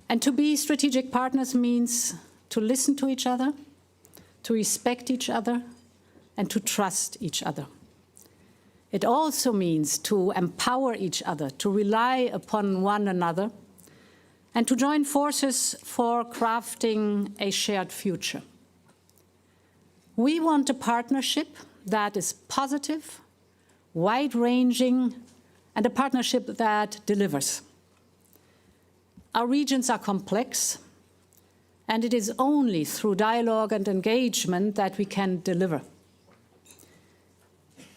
And to be strategic partners means to listen to each other, to respect each other, and to trust each other. It also means to empower each other, to rely upon one another, and to join forces for crafting a shared future. We want a partnership that is positive, wide-ranging, and a partnership that delivers. Our regions are complex, and it is only through dialogue and engagement that we can deliver.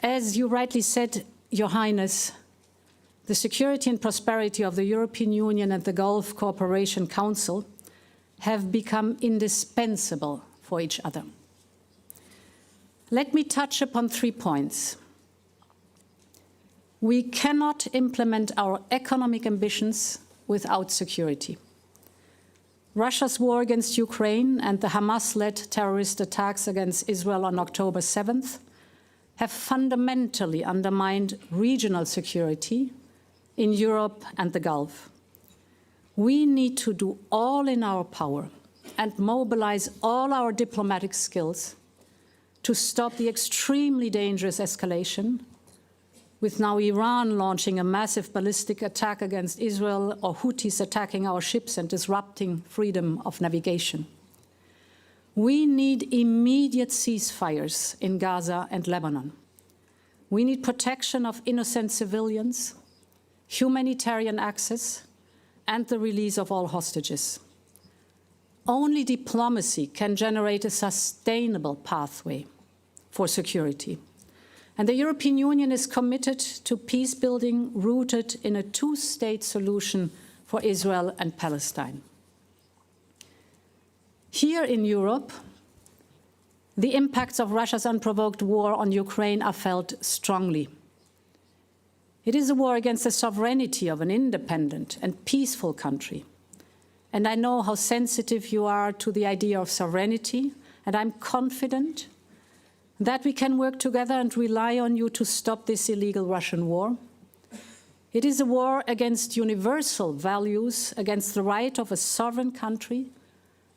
As you rightly said, Your Highness, the security and prosperity of the European Union and the Gulf Cooperation Council have become indispensable for each other. Let me touch upon 3 points. We cannot implement our economic ambitions without security. Russia's war against Ukraine and the Hamas-led terrorist attacks against Israel on October 7th have fundamentally undermined regional security in Europe and the Gulf. We need to do all in our power and mobilize all our diplomatic skills to stop the extremely dangerous escalation, with now Iran launching a massive ballistic attack against Israel or Houthis attacking our ships and disrupting freedom of navigation. We need immediate ceasefires in Gaza and Lebanon. We need protection of innocent civilians, humanitarian access, and the release of all hostages. Only diplomacy can generate a sustainable pathway for security. And the European Union is committed to peace building rooted in a two-state solution for Israel and Palestine. Here in Europe, the impacts of Russia's unprovoked war on Ukraine are felt strongly. It is a war against the sovereignty of an independent and peaceful country. And I know how sensitive you are to the idea of sovereignty, and I'm confident that we can work together and rely on you to stop this illegal Russian war. It is a war against universal values, against the right of a sovereign country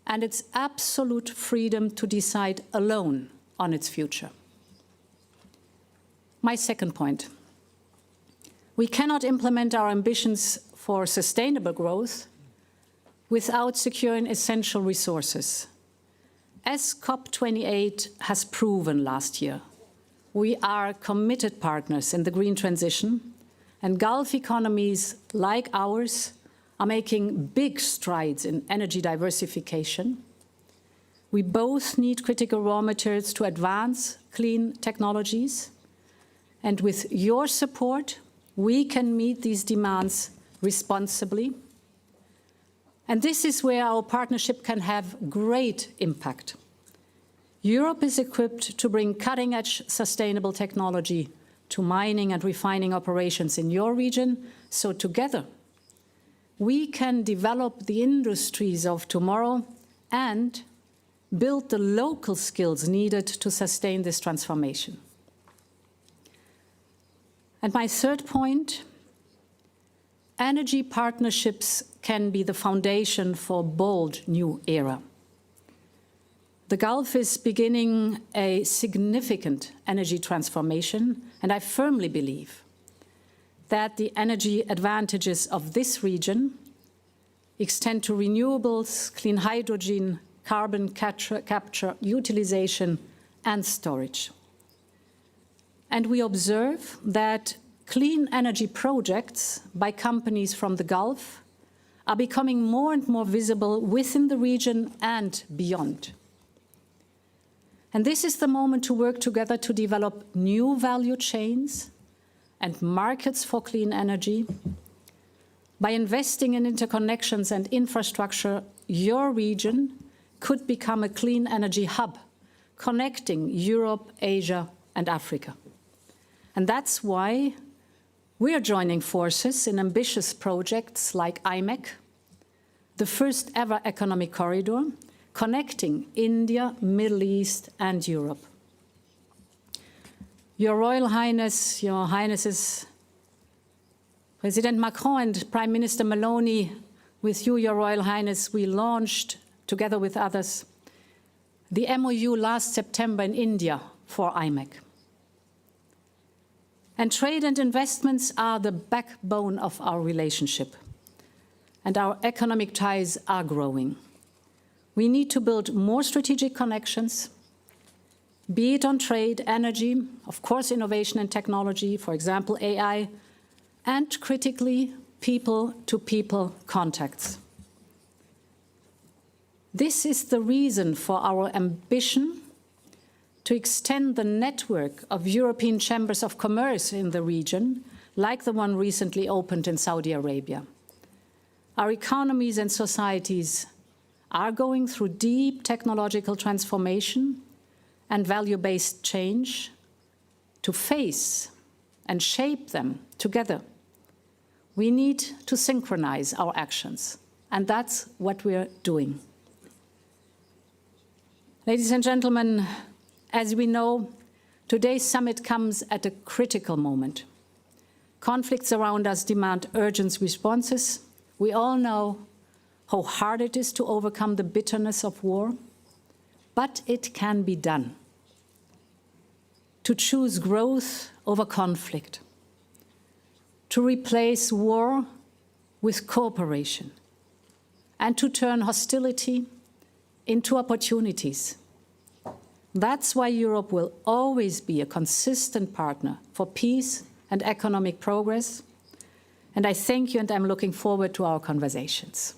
and its absolute freedom to decide alone on its future. My second point. We cannot implement our ambitions for sustainable growth without securing essential resources. As COP28 has proven last year, we are committed partners in the green transition, and Gulf economies like ours are making big strides in energy diversification. We both need critical raw materials to advance clean technologies, and with your support, we can meet these demands responsibly. And this is where our partnership can have great impact. Europe is equipped to bring cutting-edge sustainable technology to mining and refining operations in your region, so together we can develop the industries of tomorrow and build the local skills needed to sustain this transformation. And my third point, energy partnerships can be the foundation for a bold new era. The Gulf is beginning a significant energy transformation, and I firmly believe that the energy advantages of this region extend to renewables, clean hydrogen, carbon capture, utilization, and storage. And we observe that clean energy projects by companies from the Gulf are becoming more and more visible within the region and beyond. And this is the moment to work together to develop new value chains and markets for clean energy. By investing in interconnections and infrastructure, your region could become a clean energy hub, connecting Europe, Asia, and Africa. And that's why we are joining forces in ambitious projects like IMEC, the first ever economic corridor, connecting India, Middle East, and Europe. Your Royal Highness, Your Highnesses, President Macron and Prime Minister Meloni with you, Your Royal Highness, we launched, together with others, the MOU last September in India for IMEC. And trade and investments are the backbone of our relationship, and our economic ties are growing. We need to build more strategic connections, be it on trade, energy, of course innovation and technology, for example AI, and critically people-to-people contacts. This is the reason for our ambition to extend the network of European chambers of commerce in the region, like the one recently opened in Saudi Arabia. Our economies and societies are going through deep technological transformation and value-based change. To face and shape them together, we need to synchronize our actions, and that's what we're doing. Ladies and gentlemen, as we know, today's summit comes at a critical moment. Conflicts around us demand urgent responses. We all know how hard it is to overcome the bitterness of war, but it can be done. To choose growth over conflict, to replace war with cooperation, and to turn hostility into opportunities. That's why Europe will always be a consistent partner for peace and economic progress. And I thank you, and I'm looking forward to our conversations.